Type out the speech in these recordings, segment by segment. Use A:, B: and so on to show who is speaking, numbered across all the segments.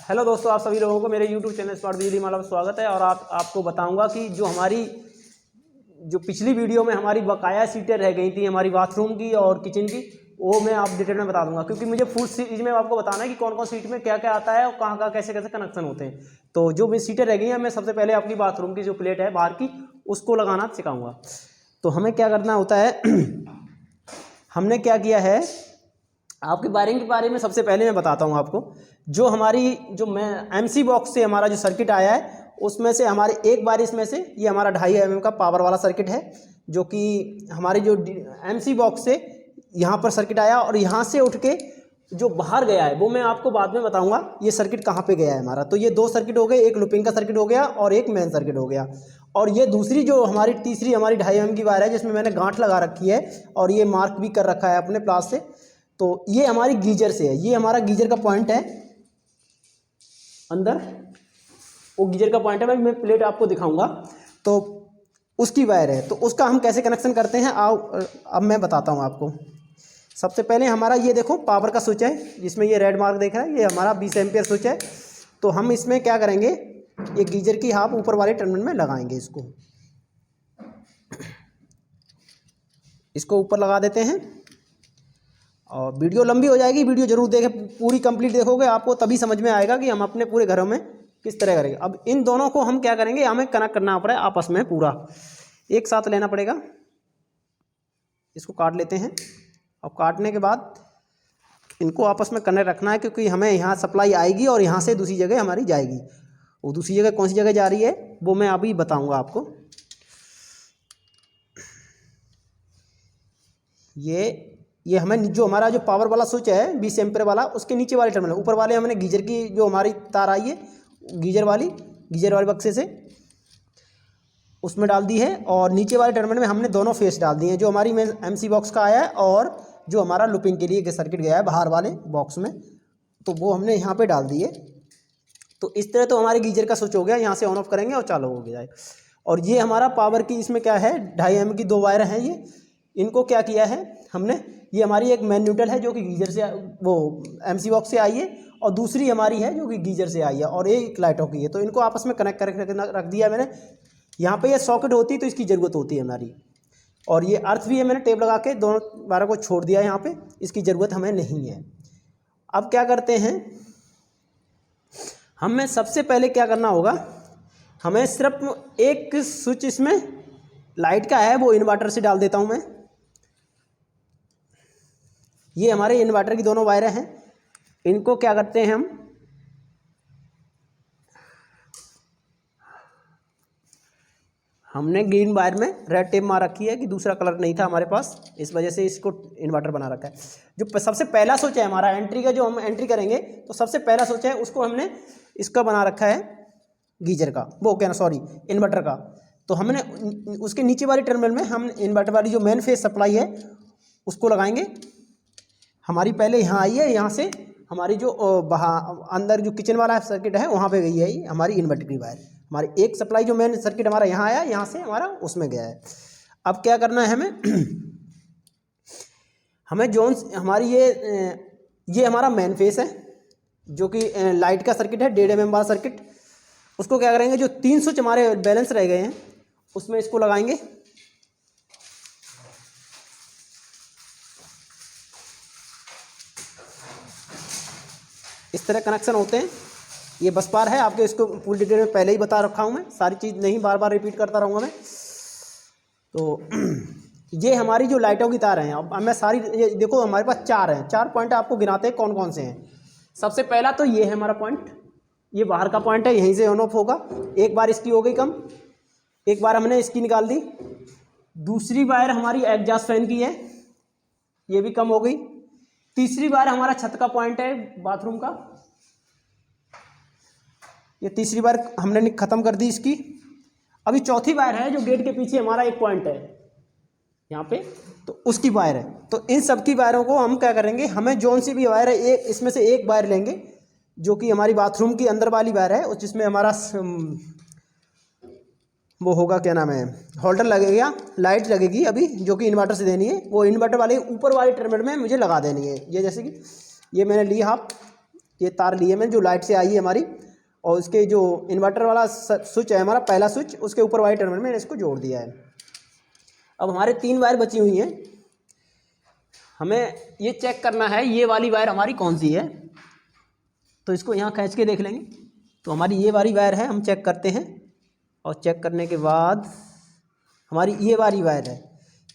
A: Hello दोस्तों, आप सभी लोगों को मेरे YouTube चैनल स्मार्ट बिजली माला में स्वागत है। और आपको बताऊंगा कि जो पिछली वीडियो में हमारी बकाया सीटें रह गई थी हमारी बाथरूम की और किचन की, वो मैं आप डिटेल में बता दूंगा, क्योंकि मुझे फुल सीरीज में आपको बताना है कि कौन कौन सीट में क्या क्या आता है और कहाँ कहाँ कैसे कैसे कनेक्शन होते हैं। तो जो भी सीटें रह गई हैं, मैं सबसे पहले अपनी बाथरूम की जो प्लेट है बाहर की, उसको लगाना सिखाऊंगा। तो हमें क्या करना होता है हमने क्या किया है, आपकी वायरिंग के बारे में सबसे पहले मैं बताता हूँ आपको। मैं MC बॉक्स से हमारा जो सर्किट आया है, उसमें से हमारे एक बार इसमें से ये हमारा 2.5 mm का पावर वाला सर्किट है, जो कि हमारी जो MC बॉक्स से यहाँ पर सर्किट आया और यहाँ से उठ के जो बाहर गया है वो मैं आपको बाद में बताऊंगा ये सर्किट कहाँ पे गया है हमारा। तो ये 2 सर्किट हो गए, एक लूपिंग का सर्किट हो गया और एक मेन सर्किट हो गया। और ये दूसरी जो तीसरी हमारी 2.5 mm की वायर है, जिसमें मैंने गांठ लगा रखी है और ये मार्क भी कर रखा है अपने प्लास से। तो ये हमारी गीजर से है, ये हमारा गीजर का पॉइंट है अंदर, वो गीजर का पॉइंट है। मैं प्लेट आपको दिखाऊंगा। तो उसकी वायर है, तो उसका हम कैसे कनेक्शन करते हैं आओ अब मैं बताता हूँ आपको। सबसे पहले हमारा ये देखो पावर का स्विच है, जिसमें ये रेड मार्क देख रहा है, ये हमारा 20 एम्पियर स्विच है। तो हम इसमें क्या करेंगे, ये गीजर की हाफ ऊपर वाले टर्मिनल में लगाएंगे। इसको ऊपर लगा देते हैं। और वीडियो लंबी हो जाएगी, वीडियो जरूर देखें, पूरी कंप्लीट देखोगे आपको तभी समझ में आएगा कि हम अपने पूरे घरों में किस तरह करेंगे। अब इन दोनों को हम क्या करेंगे, हमें कनेक्ट करना पड़ेगा आपस में, पूरा एक साथ लेना पड़ेगा। इसको काट लेते हैं और काटने के बाद इनको आपस में कनेक्ट रखना है, क्योंकि हमें यहाँ सप्लाई आएगी और यहाँ से दूसरी जगह हमारी जाएगी। वो दूसरी जगह कौन सी जगह जा रही है वो मैं अभी बताऊँगा आपको। ये हमें जो हमारा जो पावर वाला स्विच है 20 एम्पीयर वाला, उसके नीचे वाले टर्मिनल, ऊपर वाले हमने गीजर की जो हमारी तार आई है गीजर वाली बक्से से उसमें डाल दी है। और नीचे वाले टर्मिनल में हमने दोनों फेस डाल दिए हैं, जो हमारी MC बॉक्स का आया है और जो हमारा लूपिंग के लिए सर्किट गया है बाहर वाले बॉक्स में, तो वो हमने यहाँ पर डाल दिए। तो इस तरह तो हमारे गीजर का स्विच हो गया, यहाँ से ऑन ऑफ करेंगे और चालू हो गया है। और ये हमारा पावर की इसमें क्या है, 2.5 mm की 2 वायर हैं। ये इनको क्या किया है हमने, ये हमारी एक मैन न्यूट्रल है जो कि गीजर से MC बॉक्स से आई है, और दूसरी हमारी है जो कि गीजर से आई है, और एक लाइटों की है। तो इनको आपस में कनेक्ट करके रख दिया मैंने। यहाँ पे ये सॉकेट होती है तो इसकी ज़रूरत होती है हमारी, और ये अर्थ भी है, मैंने टेप लगा के दोनों वायरों को छोड़ दिया यहाँ पे, इसकी ज़रूरत हमें नहीं है। अब क्या करते हैं, हमें सबसे पहले क्या करना होगा, हमें सिर्फ एक स्विच इसमें लाइट का है वो इन्वर्टर से डाल देता हूँ मैं। ये हमारे इन्वर्टर की दोनों वायरें हैं, इनको क्या करते हैं हमने ग्रीन वायर में रेड टेप मार रखी है कि दूसरा कलर नहीं था हमारे पास, इस वजह से इसको इन्वर्टर बना रखा है। जो सबसे पहला स्विच है हमारा एंट्री का, जो हम एंट्री करेंगे तो सबसे पहला स्विच है उसको हमने इसका बना रखा है गीजर का, वो क्या सॉरी इन्वर्टर का। तो हमने उसके नीचे वाली टर्मिनल में हम इन्वर्टर वाली जो मेन फेस सप्लाई है उसको लगाएंगे। हमारी पहले यहाँ आई है, यहाँ से हमारी जो अंदर जो किचन वाला सर्किट है वहाँ पे गई है ये हमारी इन्वर्टर की वायर। हमारी एक सप्लाई जो मेन सर्किट हमारा यहाँ आया, यहाँ से हमारा उसमें गया है। अब क्या करना है हमें जो हमारी ये हमारा मेन फेस है जो कि लाइट का सर्किट है, 1.5 mm वाला सर्किट। उसको क्या करेंगे, जो 3 स्विच हमारे बैलेंस रह गए हैं उसमें इसको लगाएंगे। इस तरह कनेक्शन होते हैं। ये बस बार है, आपके इसको पूरी डिटेल में पहले ही बता रखा हूँ मैं, सारी चीज़ नहीं बार बार रिपीट करता रहूँगा मैं। तो ये हमारी जो लाइटों की तार हैं, अब मैं सारी ये देखो हमारे पास 4 हैं, 4 पॉइंट आपको गिनाते हैं कौन कौन से हैं। सबसे पहला तो ये है हमारा पॉइंट, ये बाहर का पॉइंट है, यहीं से ऑन ऑफ होगा। एक बार इसकी हो गई कम, एक बार हमने इसकी निकाल दी। दूसरी वायर हमारी एग्जॉस्ट फैन की है, ये भी कम हो गई। तीसरी वायर हमारा छत का पॉइंट है बाथरूम का, ये तीसरी वायर हमने ख़त्म कर दी इसकी। अभी चौथी वायर है जो गेट के पीछे हमारा एक पॉइंट है यहाँ पे, तो उसकी वायर है। तो इन सब की वायरों को हम क्या करेंगे, हमें जौन सी भी वायर है इसमें से एक वायर लेंगे जो कि हमारी बाथरूम की अंदर वाली वायर है, और जिसमें हमारा वो होगा क्या नाम है, होल्डर लगेगा, लाइट लगेगी अभी जो कि इन्वर्टर से देनी है। वो इन्वर्टर वाले ऊपर वाले टर्मिनल में मुझे लगा देनी है। ये जैसे कि ये मैंने ली हाफ, ये तार लिए मैंने जो लाइट से आई है हमारी, और उसके जो इन्वर्टर वाला स्विच है हमारा पहला स्विच, उसके ऊपर वाली टर्मिनल में मैंने इसको जोड़ दिया है। अब हमारे 3 वायर बची हुई हैं, हमें ये चेक करना है ये वाली वायर हमारी कौन सी है। तो इसको यहाँ खींच के देख लेंगे, तो हमारी ये वाली वायर है, हम चेक करते हैं। और चेक करने के बाद हमारी ये वाली वायर है,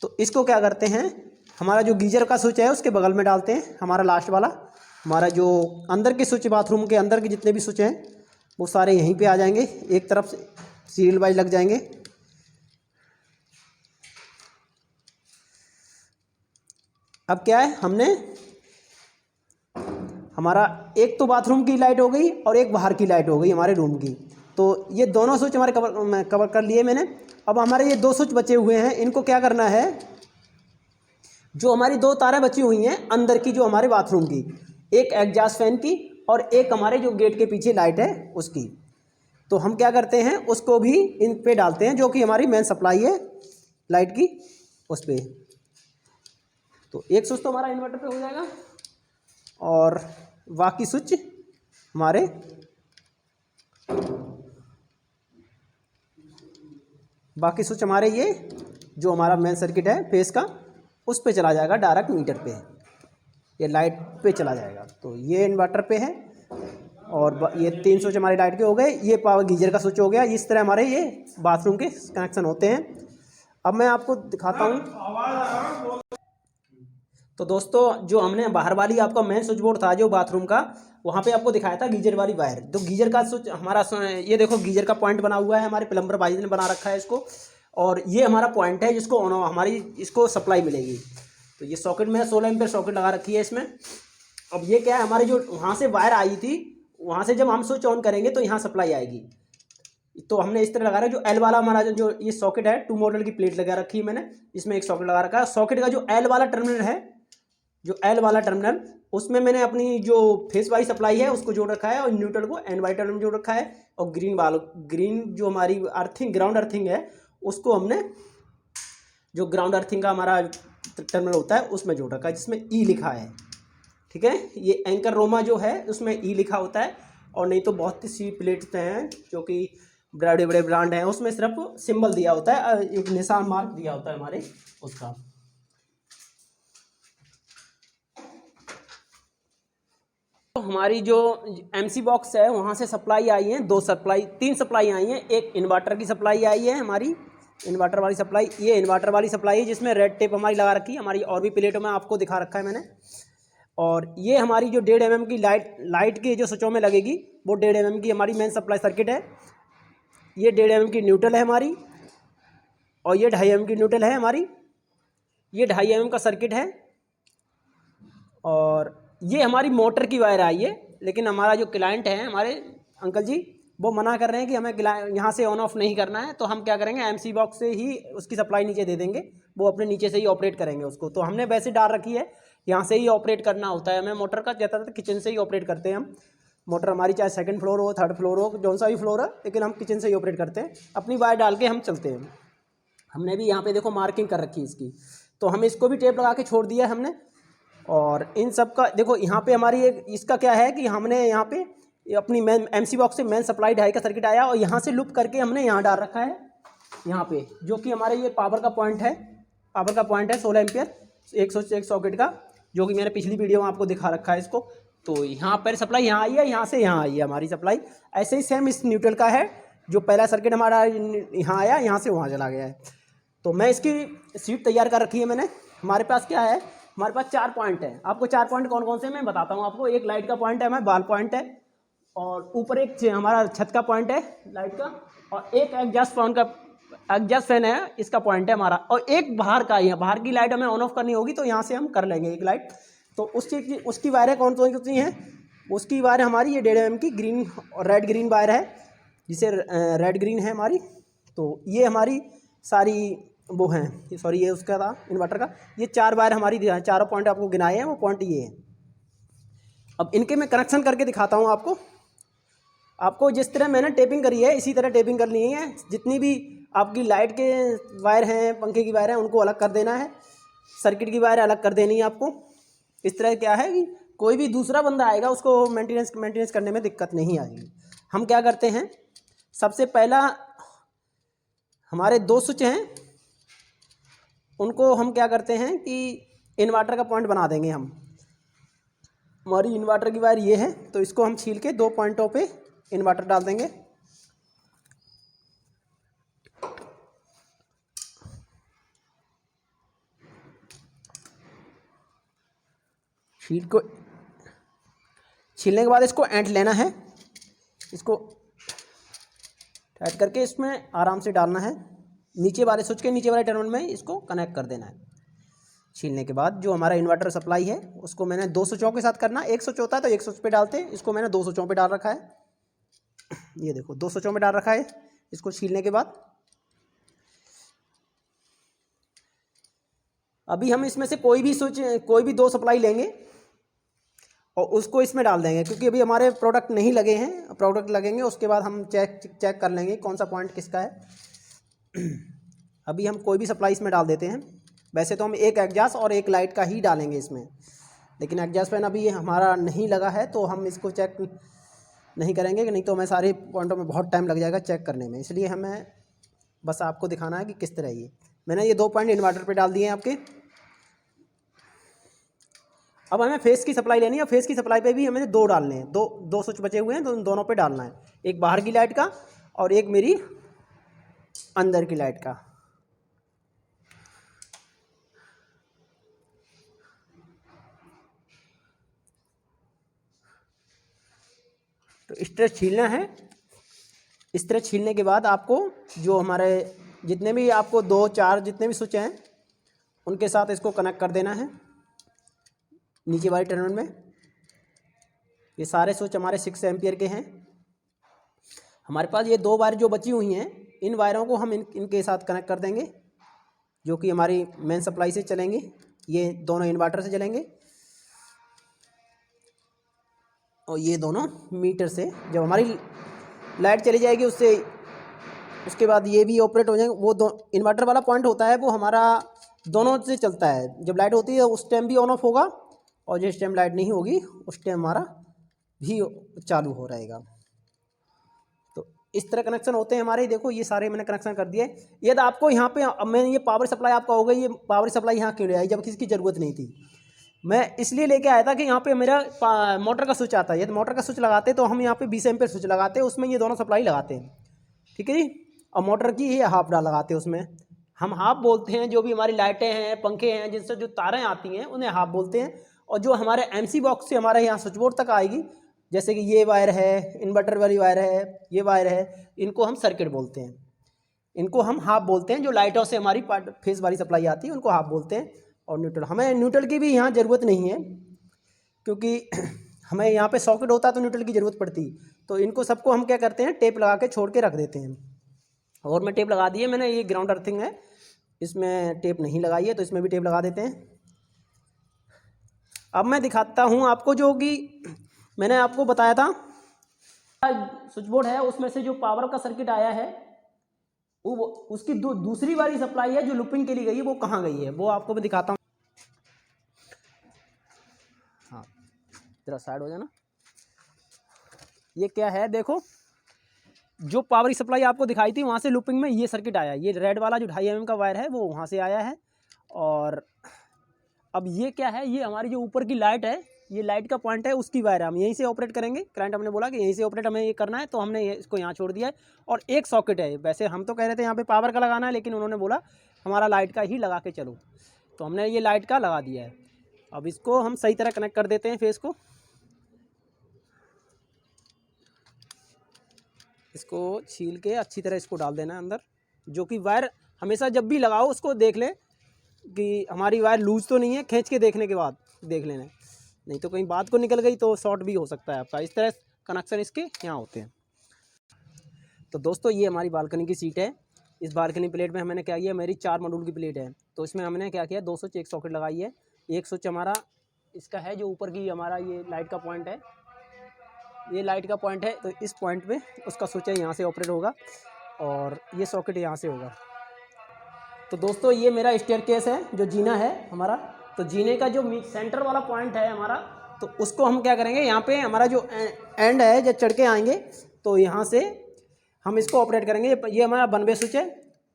A: तो इसको क्या करते हैं, हमारा जो गीजर का स्विच है उसके बगल में डालते हैं, हमारा लास्ट वाला। हमारा जो अंदर के स्विच, बाथरूम के अंदर के जितने भी स्विच हैं वो सारे यहीं पे आ जाएंगे, एक तरफ से सीरियल वाइज लग जाएंगे। अब क्या है, हमने हमारा एक तो बाथरूम की लाइट हो गई और एक बाहर की लाइट हो गई हमारे रूम की, तो ये दोनों स्विच हमारे कवर कर लिए मैंने। अब हमारे ये 2 स्विच बचे हुए हैं, इनको क्या करना है, जो हमारी 2 तारें बची हुई हैं अंदर की, जो हमारे बाथरूम की, एक एग्जॉस्ट फैन की और एक हमारे जो गेट के पीछे लाइट है उसकी, तो हम क्या करते हैं उसको भी इन पे डालते हैं, जो कि हमारी मेन सप्लाई है लाइट की उस पर। तो एक स्विच तो हमारा इन्वर्टर पे हो जाएगा और बाकी स्विच हमारे ये जो हमारा मेन सर्किट है फेस का, उस पे चला जाएगा डायरेक्ट मीटर पे, ये लाइट पे चला जाएगा। तो ये इन्वर्टर पे है और ये 3 स्विच हमारी लाइट के हो गए, ये पावर गीजर का स्विच हो गया। इस तरह हमारे ये बाथरूम के कनेक्शन होते हैं। अब मैं आपको दिखाता हूँ। तो दोस्तों, जो हमने बाहर वाली आपका मेन स्विच बोर्ड था जो बाथरूम का, वहाँ पे आपको दिखाया था गीजर वाली वायर, तो गीजर का स्विच हमारा, ये देखो गीजर का पॉइंट बना हुआ है, हमारे प्लम्बर भाई ने बना रखा है इसको, और ये हमारा पॉइंट है जिसको ऑन हमारी इसको सप्लाई मिलेगी। तो ये सॉकेट में 16 एम्पीयर सॉकेट लगा रखी है इसमें। अब ये क्या है, हमारी जो वहाँ से वायर आई थी, वहाँ से जब हम स्विच ऑन करेंगे तो यहाँ सप्लाई आएगी। तो हमने इस तरह लगा रहा है, जो एल वाला हमारा जो ये सॉकेट है, 2 मॉडल की प्लेट लगा रखी है मैंने, इसमें एक सॉकेट लगा रखा है। सॉकेट का जो एल वाला टर्मिनल है, जो एल वाला टर्मिनल, उसमें मैंने अपनी जो फेस वाली सप्लाई है उसको जोड़ रखा है, और न्यूट्रल को एन वाई टर्मिनल में जोड़ रखा है, और ग्रीन जो हमारी अर्थिंग, ग्राउंड अर्थिंग है, उसको हमने जो ग्राउंड अर्थिंग का हमारा टर्मिनल होता है उसमें जोड़ रखा है, जिसमें ई लिखा है। ठीक है, ये एंकर रोमा जो है उसमें ई लिखा होता है, और नहीं तो बहुत सी प्लेट्स हैं जो कि बड़े बड़े ब्रांड हैं, उसमें सिर्फ सिंबल दिया होता है, एक निशान मार्क दिया होता है हमारे उसका। तो हमारी जो एमसी बॉक्स है वहाँ से सप्लाई आई है, 3 सप्लाई आई हैं। एक इन्वर्टर की सप्लाई आई है हमारी, इन्वर्टर वाली सप्लाई, ये इन्वर्टर वाली सप्लाई है जिसमें रेड टेप हमारी लगा रखी है, हमारी और भी प्लेटों में आपको दिखा रखा है मैंने। और ये हमारी जो 1.5 mm की लाइट के जो स्विचों में लगेगी, वो 1.5 mm की हमारी मेन सप्लाई सर्किट है। ये 1.5 mm की न्यूट्रल है हमारी, और ये 2.5 mm की न्यूट्रल है हमारी, ये 2.5 mm का सर्किट है। और ये हमारी मोटर की वायर आई है, लेकिन हमारा जो क्लाइंट है हमारे अंकल जी, वो मना कर रहे हैं कि हमें यहाँ से ऑन ऑफ नहीं करना है, तो हम क्या करेंगे, एमसी बॉक्स से ही उसकी सप्लाई नीचे दे देंगे, वो अपने नीचे से ही ऑपरेट करेंगे उसको। तो हमने वैसे डाल रखी है, यहाँ से ही ऑपरेट करना होता है हमें मोटर का, ज़्यादातर किचन से ही ऑपरेट करते हैं हम। मोटर हमारी चाहे 2nd फ्लोर हो, 3rd फ्लोर हो, जौन सा भी फ्लोर है, लेकिन हम किचन से ही ऑपरेट करते हैं, अपनी वायर डाल के हम चलते हैं। हमने भी यहाँ पे देखो मार्किंग कर रखी है इसकी, तो हम इसको भी टेप लगा के छोड़ दिया है हमने। और इन सब का देखो यहाँ पे हमारी एक इसका क्या है कि हमने यहाँ पे अपनी मेन एमसी बॉक्स से मेन सप्लाई 2.5 का सर्किट आया, और यहाँ से लूप करके हमने यहाँ डाल रखा है, यहाँ पे, जो कि हमारे ये पावर का पॉइंट है, 16 एम्पियर एक सॉकेट का, जो कि मैंने पिछली वीडियो में आपको दिखा रखा है इसको। तो यहाँ पर सप्लाई यहाँ आई है, यहाँ से यहाँ आई है हमारी सप्लाई। ऐसे ही सेम इस न्यूट्रल का है, जो पहला सर्किट हमारा यहाँ आया, यहाँ से वहाँ चला गया है। तो मैं इसकी सीट तैयार कर रखी है मैंने। हमारे पास क्या है, हमारे पास 4 पॉइंट है। आपको 4 पॉइंट कौन कौन से मैं बताता हूँ आपको। एक लाइट का पॉइंट है, हमारा बाल पॉइंट है, और ऊपर एक हमारा छत का पॉइंट है लाइट का, और एक एग्जॉस्ट फैन है, इसका पॉइंट है हमारा, और एक बाहर का है। बाहर की लाइट हमें ऑन ऑफ करनी होगी, तो यहाँ से हम कर लेंगे एक लाइट। तो उसकी वायरें कौन कौन सी हैं, उसकी वायर हमारी ये 1.5 mm की ग्रीन और रेड ग्रीन वायर है, जिसे रेड ग्रीन है हमारी। तो ये हमारी सारी वो हैं, सॉरी ये उसका था इन्वर्टर का। ये 4 वायर हमारी चारों पॉइंट आपको गिनाए हैं, वो पॉइंट ये हैं। अब इनके मैं कनेक्शन करके दिखाता हूँ आपको जिस तरह मैंने टेपिंग करी है इसी तरह टेपिंग करनी है। जितनी भी आपकी लाइट के वायर हैं, पंखे की वायर हैं, उनको अलग कर देना है, सर्किट की वायर अलग कर देनी है आपको। इस तरह क्या है कि कोई भी दूसरा बंदा आएगा उसको मेंटेनेंस करने में दिक्कत नहीं आएगी। हम क्या करते हैं, सबसे पहला हमारे 2 स्विच हैं, उनको हम क्या करते हैं कि इन्वर्टर का पॉइंट बना देंगे हम। हमारी इन्वर्टर की वायर ये है, तो इसको हम छील के 2 पॉइंटों पे इन्वर्टर डाल देंगे। छीलने के बाद इसको एंड लेना है, इसको टाइट करके इसमें आराम से डालना है। नीचे वाले स्विच के नीचे वाले टर्मिनल में इसको कनेक्ट कर देना है। छीलने के बाद जो हमारा इन्वर्टर सप्लाई है उसको मैंने 2 स्विचों के साथ करना। 1 स्विच होता है तो 1 स्विच पे डालते हैं, इसको मैंने 2 स्विचों पे डाल रखा है। ये देखो 2 स्विचों में डाल रखा है। इसको छीलने के बाद अभी हम इसमें से कोई भी 2 सप्लाई लेंगे और उसको इसमें डाल देंगे, क्योंकि अभी हमारे प्रोडक्ट नहीं लगे हैं। प्रोडक्ट लगेंगे उसके बाद हम चेक कर लेंगे कौन सा पॉइंट किसका है। अभी हम कोई भी सप्लाई इसमें डाल देते हैं। वैसे तो हम एक एग्जास्ट और एक लाइट का ही डालेंगे इसमें, लेकिन एग्जास्ट फैन अभी हमारा नहीं लगा है तो हम इसको चेक नहीं करेंगे, नहीं तो हमें सारे पॉइंटों में बहुत टाइम लग जाएगा चेक करने में। इसलिए हमें बस आपको दिखाना है कि किस तरह ये मैंने ये 2 पॉइंट इन्वर्टर पे डाल दिए हैं आपके। अब हमें फेस की सप्लाई लेनी है। फेस की सप्लाई पे भी हमें 2 डालने हैं, दो स्विच बचे हुए हैं, तो दोनों पे डालना है। एक बाहर की लाइट का और एक मेरी अंदर की लाइट का। तो इस तरह छीलना है। इस तरह छीलने के बाद आपको जो हमारे जितने भी आपको 2, 4 जितने भी स्विच हैं उनके साथ इसको कनेक्ट कर देना है नीचे वाले टर्मिनल में। ये सारे स्विच हमारे 6 एम्पियर के हैं। हमारे पास ये 2 वायर जो बची हुई हैं, इन वायरों को हम इनके साथ कनेक्ट कर देंगे, जो कि हमारी मेन सप्लाई से चलेंगे। ये दोनों इन्वर्टर से चलेंगे और ये दोनों मीटर से। जब हमारी लाइट चली जाएगी उसके बाद ये भी ऑपरेट हो जाएंगे। वो इन्वर्टर वाला पॉइंट होता है वो हमारा दोनों से चलता है। जब लाइट होती है उस टाइम भी ऑन ऑफ होगा और जिस टाइम लाइट नहीं होगी उस टाइम हमारा भी चालू हो रहेगा। तो इस तरह कनेक्शन होते हैं हमारे। देखो ये सारे मैंने कनेक्शन कर दिए। यदि आपको यहाँ पे अब मैं ये पावर सप्लाई आपका हो गई, ये पावर सप्लाई यहाँ क्यों ले आई जब किसी की ज़रूरत नहीं थी। मैं इसलिए लेके आया था कि यहाँ पे मेरा मोटर का स्विच आता है। यदि मोटर का स्विच लगाते तो हम यहाँ पे 20 एम्पीयर स्विच लगाते, उसमें ये दोनों सप्लाई लगाते हैं, ठीक है जी। और मोटर की ये हाफ डाल लगाते हैं, उसमें हम हाफ बोलते हैं। जो भी हमारी लाइटें हैं, पंखे हैं, जिनसे जो तारें आती हैं उन्हें हाफ बोलते हैं। और जो हमारे एमसी बॉक्स से हमारे यहाँ स्विच बोर्ड तक आएगी, जैसे कि ये वायर है, इन्वर्टर वाली वायर है, ये वायर है, इनको हम सर्किट बोलते हैं। इनको हम हाफ बोलते हैं। जो लाइटों से हमारी फेस वाली सप्लाई आती है उनको हाफ बोलते हैं। और न्यूट्रल, हमें न्यूट्रल की भी यहाँ ज़रूरत नहीं है, क्योंकि हमें यहाँ पे सॉकेट होता है तो न्यूट्रल की ज़रूरत पड़ती। तो इनको सबको हम क्या करते हैं, टेप लगा के छोड़ के रख देते हैं। और मैं टेप लगा दी है मैंने। ये ग्राउंड अर्थिंग है, इसमें टेप नहीं लगाई है, तो इसमें भी टेप लगा देते हैं। अब मैं दिखाता हूँ आपको, जो कि मैंने आपको बताया था स्विच बोर्ड है, उसमें से जो पावर का सर्किट आया है वो उसकी दूसरी वाली सप्लाई है जो लूपिंग के लिए गई है, वो कहाँ गई है वो आपको मैं दिखाता हूँ। हाँ जरा साइड हो जाना। ये क्या है, देखो जो पावर सप्लाई आपको दिखाई थी वहाँ से लूपिंग में ये सर्किट आया। ये रेड वाला जो 2.5 mm का वायर है वो वहाँ से आया है। और अब ये क्या है, ये हमारी जो ऊपर की लाइट है, ये लाइट का पॉइंट है, उसकी वायर है। हम यहीं से ऑपरेट करेंगे। करंट हमने बोला कि यहीं से ऑपरेट हमें ये करना है, तो हमने इसको यहाँ छोड़ दिया है। और एक सॉकेट है। वैसे हम तो कह रहे थे यहाँ पे पावर का लगाना है, लेकिन उन्होंने बोला हमारा लाइट का ही लगा के चलो, तो हमने ये लाइट का लगा दिया है। अब इसको हम सही तरह कनेक्ट कर देते हैं फेस को। इसको छील के अच्छी तरह इसको डाल देना है अंदर। जो कि वायर हमेशा जब भी लगाओ उसको देख लें कि हमारी वायर लूज तो नहीं है, खींच के देखने के बाद देख लेना, नहीं तो कहीं बात को निकल गई तो शॉर्ट भी हो सकता है आपका। इस तरह कनेक्शन इसके यहाँ होते हैं। तो दोस्तों ये हमारी बालकनी की सीट है। इस बालकनी प्लेट में हमने क्या किया, मेरी 4 मॉड्यूल की प्लेट है, तो इसमें हमने क्या किया, 2 स्विच एक सॉकेट लगाई है। एक स्विच हमारा इसका है जो ऊपर की हमारा ये लाइट का पॉइंट है, ये लाइट का पॉइंट है, तो इस पॉइंट पे उसका स्विच है, यहाँ से ऑपरेट होगा और ये सॉकेट यहाँ से होगा। तो दोस्तों ये मेरा स्टेयरकेस है, जो जीना है हमारा। तो जीने का जो सेंटर वाला पॉइंट है हमारा, तो उसको हम क्या करेंगे, यहाँ पे हमारा जो एंड है जब चढ़ के आएंगे तो यहाँ से हम इसको ऑपरेट करेंगे। ये हमारा 1 वे स्विच है,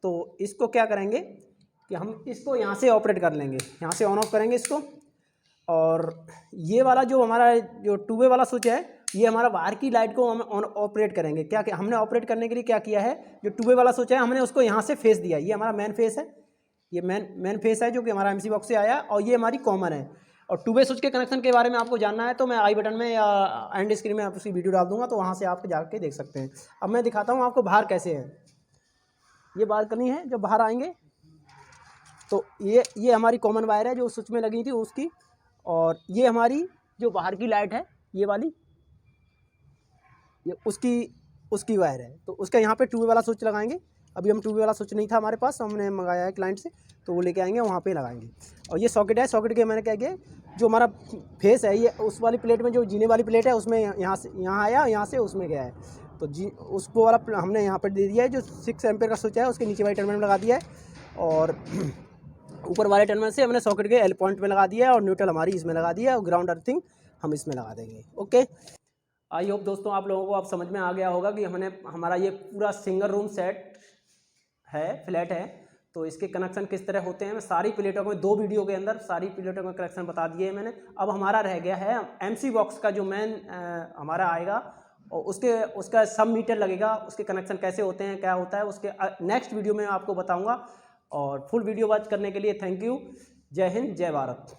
A: तो इसको क्या करेंगे कि हम इसको यहाँ से ऑपरेट कर लेंगे, यहाँ से ऑन ऑफ करेंगे इसको। और ये वाला जो हमारा जो 2 वे वाला स्विच है, ये हमारा बाहर की लाइट को हम ऑन ऑपरेट करेंगे। क्या हमने ऑपरेट करने के लिए क्या किया है, जो 2 वे वाला स्विच है हमने उसको यहाँ से फेस दिया। ये हमारा मेन फेस है, ये मेन फेस है जो कि हमारा एमसी बॉक्स से आया, और ये हमारी कॉमन है। और 2 वे स्विच के कनेक्शन के बारे में आपको जानना है तो मैं आई बटन में या एंड स्क्रीन में आप उसकी वीडियो डाल दूंगा, तो वहाँ से आप जाके देख सकते हैं। अब मैं दिखाता हूँ आपको बाहर कैसे है। ये बालकनी है, जब बाहर आएंगे तो ये हमारी कॉमन वायर है जो स्विच में लगी थी उसकी, और ये हमारी जो बाहर की लाइट है ये वाली, ये उसकी वायर है। तो उसका यहाँ पे 2 वे वाला स्विच लगाएंगे। अभी हम 2 वे वाला स्विच नहीं था हमारे पास, हमने मंगाया है क्लाइंट से, तो वो लेके आएंगे, वहाँ पे लगाएंगे। और ये सॉकेट है, सॉकेट के मैंने क्या किया, जो हमारा फेस है ये उस वाली प्लेट में, जो जीने वाली प्लेट है उसमें यहाँ से यहाँ आया, यहाँ से उसमें गया है, तो उसको वाला हमने यहाँ पर दे दिया है। जो 6 एम्पेयर का स्विच है उसके नीचे वाले टर्मिनल में लगा दिया है, और ऊपर वाले टर्मिनल से हमने सॉकेट के एल पॉइंट में लगा दिया है, और न्यूट्रल हमारी इसमें लगा दिया है, और ग्राउंड अर्थिंग हम इसमें लगा देंगे। ओके, आई होप दोस्तों आप लोगों को अब समझ में आ गया होगा कि हमारा ये पूरा सिंगल रूम सेट है, फ्लैट है, तो इसके कनेक्शन किस तरह होते हैं। मैं सारी प्लेटों में 2 वीडियो के अंदर सारी प्लेटों का कनेक्शन बता दिए हैं मैंने। अब हमारा रह गया है एमसी बॉक्स का जो मेन हमारा आएगा, और उसका सब मीटर लगेगा, उसके कनेक्शन कैसे होते हैं, क्या होता है, उसके नेक्स्ट वीडियो में आपको बताऊँगा। और फुल वीडियो वॉच करने के लिए थैंक यू। जय हिंद, जय भारत।